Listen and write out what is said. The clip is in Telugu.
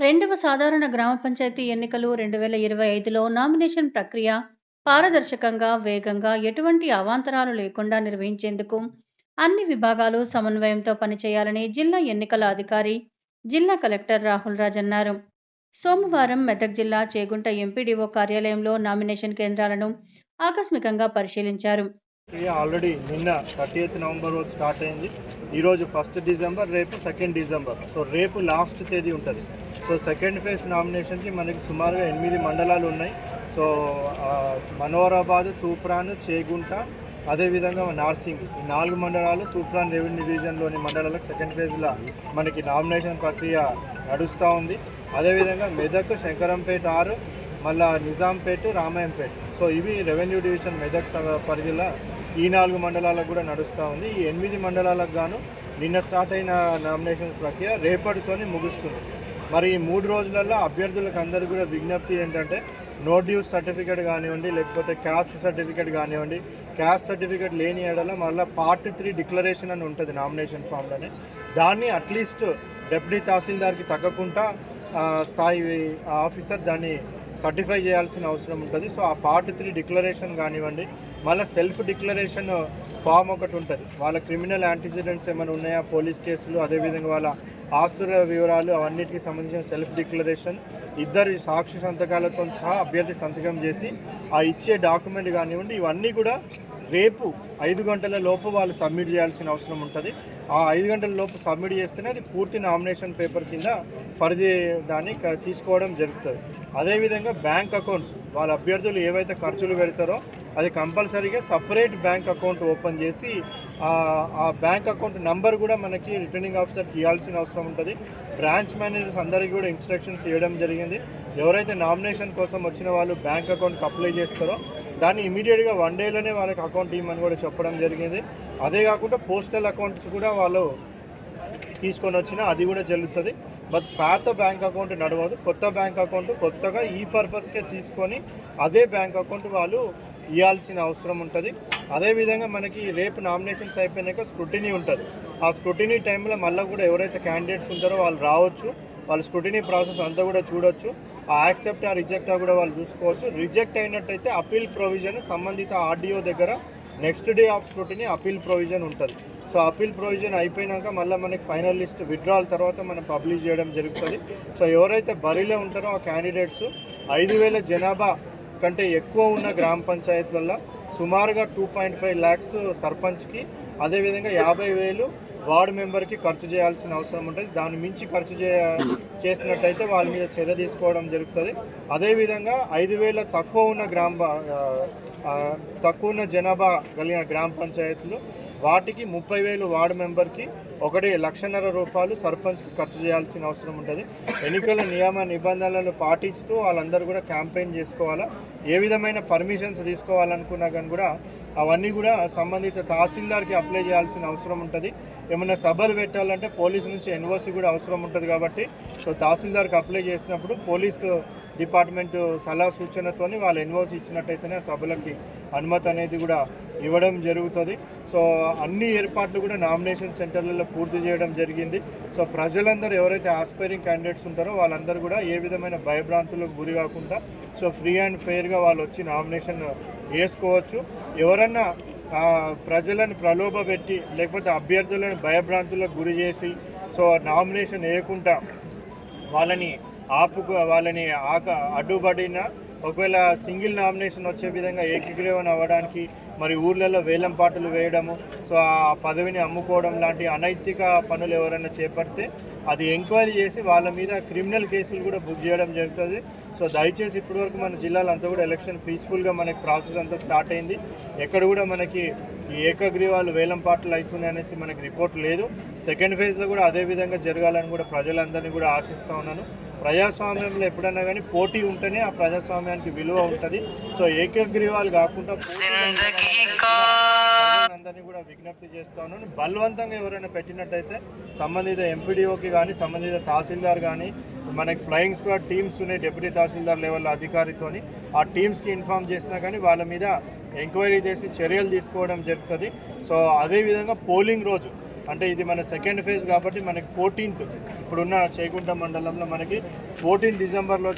రెండవ సాధారణ గ్రామ పంచాయతీ ఎన్నికలు 2025లో నామినేషన్ ప్రక్రియ పారదర్శకంగా, వేగంగా, ఎటువంటి అవాంతరాలు లేకుండా నిర్వహించేందుకు అన్ని విభాగాలు సమన్వయంతో పనిచేయాలని జిల్లా ఎన్నికల అధికారి, జిల్లా కలెక్టర్ రాహుల్ రాజ్ అన్నారు. సోమవారం మెదక్ జిల్లా చేగుంట ఎంపీడీఓ కార్యాలయంలో నామినేషన్ కేంద్రాలను ఆకస్మికంగా పరిశీలించారు. ఆల్రెడీ నిన్న 30th నవంబర్ రోజు స్టార్ట్ అయింది. ఈరోజు 1st డిసెంబర్, రేపు 2nd డిసెంబర్. సో రేపు లాస్ట్ తేదీ ఉంటుంది. సో సెకండ్ ఫేజ్ నామినేషన్కి మనకి సుమారుగా 8 మండలాలు ఉన్నాయి. సో మనోహరాబాద్, తూప్రాన్, చేగుంట, అదేవిధంగా నార్సింగ్, ఈ 4 మండలాలు తూప్రాన్ రెవెన్యూ డివిజన్లోని మండలాలకు సెకండ్ ఫేజ్లో మనకి నామినేషన్ ప్రక్రియ నడుస్తూ ఉంది. అదేవిధంగా మెదక్, శంకరంపేట 6, మళ్ళా నిజాంపేట, రామాయంపేట. సో ఇవి రెవెన్యూ డివిజన్ మెదక్ పరిధిలో ఈ 4 మండలాలకు కూడా నడుస్తూ ఉంది. ఈ 8 మండలాలకు గాను నిన్న స్టార్ట్ అయిన నామినేషన్ ప్రక్రియ రేపటితోనే ముగుస్తుంది. మరి ఈ 3 రోజులలో అభ్యర్థులకు అందరూ కూడా విజ్ఞప్తి ఏంటంటే, నో డ్యూస్ సర్టిఫికేట్ కానివ్వండి, లేకపోతే క్యాస్ట్ సర్టిఫికేట్ కానివ్వండి, క్యాస్ట్ సర్టిఫికేట్ లేని ఏడల మళ్ళీ Part 3 డిక్లరేషన్ అని ఉంటుంది నామినేషన్ ఫామ్లోనే. దాన్ని అట్లీస్ట్ డెప్యూటీ తహసీల్దార్కి తగ్గకుండా స్థాయి ఆఫీసర్ దాన్ని సర్టిఫై చేయాల్సిన అవసరం ఉంటుంది. సో ఆ Part 3 డిక్లరేషన్ కానివ్వండి, మళ్ళీ సెల్ఫ్ డిక్లరేషన్ ఫామ్ ఒకటి ఉంటుంది. వాళ్ళ క్రిమినల్ యాంటిసిడెంట్స్ ఏమైనా ఉన్నాయా, పోలీస్ కేసులు, అదేవిధంగా వాళ్ళ ఆస్తుల వివరాలు, అవన్నిటికి సంబంధించిన సెల్ఫ్ డిక్లరేషన్ 2 సాక్షి సంతకాలతో సహా అభ్యర్థి సంతకం చేసి ఆ ఇచ్చే డాక్యుమెంట్ కానివ్వండి, ఇవన్నీ కూడా రేపు 5 గంటల లోపు వాళ్ళు సబ్మిట్ చేయాల్సిన అవసరం ఉంటుంది. ఆ 5 గంటల లోపు సబ్మిట్ చేస్తేనే అది పూర్తి నామినేషన్ పేపర్ కింద పరిధి దాన్ని తీసుకోవడం జరుగుతుంది. అదేవిధంగా బ్యాంక్ అకౌంట్స్, వాళ్ళ అభ్యర్థులు ఏవైతే ఖర్చులు పెడతారో అది కంపల్సరీగా సపరేట్ బ్యాంక్ అకౌంట్ ఓపెన్ చేసి ఆ బ్యాంక్ అకౌంట్ నంబర్ కూడా మనకి రిటర్నింగ్ ఆఫీసర్కి ఇవ్వాల్సిన అవసరం ఉంటుంది. బ్రాంచ్ మేనేజర్స్ అందరికీ కూడా ఇన్స్ట్రక్షన్స్ ఇవ్వడం జరిగింది. ఎవరైతే నామినేషన్ కోసం వచ్చిన వాళ్ళు బ్యాంక్ అకౌంట్కి అప్లై చేస్తారో దాన్ని ఇమీడియట్గా 1 డేలోనే వాళ్ళకి అకౌంట్ ఇవ్వమని కూడా చెప్పడం జరిగింది. అదే కాకుండా పోస్టల్ అకౌంట్స్ కూడా వాళ్ళు తీసుకొని వచ్చినా అది కూడా జరుగుతుంది. బట్ పాత బ్యాంక్ అకౌంట్ నడవదు. కొత్త బ్యాంక్ అకౌంట్ కొత్తగా ఈ పర్పస్కే తీసుకొని అదే బ్యాంక్ అకౌంట్ వాళ్ళు ఇవ్వాల్సిన అవసరం ఉంటుంది. అదేవిధంగా మనకి రేపు నామినేషన్స్ అయిపోయినాక స్క్రూటినీ ఉంటుంది. ఆ స్క్రూటినీ టైంలో మళ్ళీ కూడా ఎవరైతే క్యాండిడేట్స్ ఉంటారో వాళ్ళు రావచ్చు, వాళ్ళ స్క్రూటినీ ప్రాసెస్ అంతా కూడా చూడొచ్చు. ఆ యాక్సెప్ట్, ఆ రిజెక్ట్ కూడా వాళ్ళు చూసుకోవచ్చు. రిజెక్ట్ అయినట్టయితే అపీల్ ప్రొవిజన్ సంబంధిత ఆర్డీఓ దగ్గర next day of scrutiny appeal provision ఉంటుంది. సో అపీల్ ప్రొవిజన్ అయిపోయినాక మళ్ళీ మనకి ఫైనల్ లిస్ట్ విత్డ్రాల్ తర్వాత మనం పబ్లిష్ చేయడం జరుగుతుంది. సో ఎవరైతే బరిలో ఉంటారో ఆ క్యాండిడేట్స్ 5,000 జనాభా కంటే ఎక్కువ ఉన్న గ్రామ పంచాయతీలలో సుమారుగా 2.5 lakhs సర్పంచ్కి, అదేవిధంగా 50,000 వార్డు మెంబర్కి ఖర్చు చేయాల్సిన అవసరం ఉంటుంది. దాన్ని మించి ఖర్చు చేసినట్టయితే వాళ్ళ మీద చర్య తీసుకోవడం జరుగుతుంది. అదేవిధంగా 5,000 తక్కువ ఉన్న జనాభా కలిగిన గ్రామ పంచాయతీలు వాటికి 30,000 వార్డు మెంబర్కి 1,1,00,000 రూపాయలు సర్పంచ్కి ఖర్చు చేయాల్సిన అవసరం ఉంటుంది. ఎన్నికల నియమ నిబంధనలను పాటిస్తూ వాళ్ళందరూ కూడా క్యాంపెయిన్ చేసుకోవాలా. ఏ విధమైన పర్మిషన్స్ తీసుకోవాలనుకున్నా కానీ కూడా అవన్నీ కూడా సంబంధిత తహసీల్దార్కి అప్లై చేయాల్సిన అవసరం ఉంటుంది. ఏమైనా సభలు పెట్టాలంటే పోలీసు నుంచి ఎన్ఓసి కూడా అవసరం ఉంటుంది. కాబట్టి సో తహసీల్దార్కి అప్లై చేసినప్పుడు పోలీసు డిపార్ట్మెంటు సలహా సూచనతోని వాళ్ళు ఎన్ఓసి ఇచ్చినట్టయితేనే సభలకి అనుమతి అనేది కూడా ఇవ్వడం జరుగుతుంది. సో అన్ని ఏర్పాట్లు కూడా నామినేషన్ సెంటర్లలో పూర్తి చేయడం జరిగింది. సో ప్రజలందరూ ఎవరైతే ఆస్పైరింగ్ క్యాండిడేట్స్ ఉంటారో వాళ్ళందరూ కూడా ఏ విధమైన భయభ్రాంతులకు గురి కాకుండా సో ఫ్రీ అండ్ ఫెయిర్గా వాళ్ళు వచ్చి నామినేషన్ వేసుకోవచ్చు. ఎవరన్నా ప్రజలను ప్రలోభపెట్టి లేకపోతే అభ్యర్థులను భయభ్రాంతులకు గురి చేసి సో నామినేషన్ వేయకుండా వాళ్ళని అడ్డుపడిన, ఒకవేళ సింగిల్ నామినేషన్ వచ్చే విధంగా ఏకగ్రీవన అవ్వడానికి మరి ఊర్లలో వేలం పాటలు వేయడము, సో ఆ పదవిని అమ్ముకోవడం లాంటి అనైతిక పనులు ఎవరైనా చేపడితే అది ఎంక్వైరీ చేసి వాళ్ళ మీద క్రిమినల్ కేసులు కూడా బుక్ చేయడం జరుగుతుంది. సో దయచేసి ఇప్పటివరకు మన జిల్లాలో అంతా కూడా ఎలక్షన్ పీస్ఫుల్గా మనకి ప్రాసెస్ అంతా స్టార్ట్ అయింది. ఎక్కడ కూడా మనకి ఈ ఏకగ్రీవాలు వేలం పాటలు అవుతున్నాయి అనేసి మనకి రిపోర్ట్ లేదు. సెకండ్ ఫేజ్లో కూడా అదే విధంగా జరగాలని కూడా ప్రజలందరినీ కూడా ఆశిస్తూ ఉన్నాను. ప్రజాస్వామ్యంలో ఎప్పుడన్నా కానీ పోటీ ఉంటేనే ఆ ప్రజాస్వామ్యానికి విలువ ఉంటుంది. సో ఏకగ్రీవాలు కాకుండా అందరినీ కూడా విజ్ఞప్తి చేస్తా ఉన్నాను. బలవంతంగా ఎవరైనా పెట్టినట్టయితే సంబంధిత ఎంపీడీఓకి కానీ సంబంధిత తహసీల్దార్ కానీ, మనకి ఫ్లయింగ్ స్క్వాడ్ టీమ్స్ ఉన్నాయి డిప్యూటీ తహసీల్దార్ లెవెల్ అధికారితోని, ఆ టీమ్స్కి ఇన్ఫామ్ చేసినా కానీ వాళ్ళ మీద ఎంక్వైరీ చేసి చర్యలు తీసుకోవడం జరుగుతుంది. సో అదేవిధంగా పోలింగ్ రోజు అంటే ఇది మన సెకండ్ ఫేజ్ కాబట్టి మనకి 14th ఇప్పుడున్న చేగుంట మండలంలో మనకి 14 డిసెంబర్లో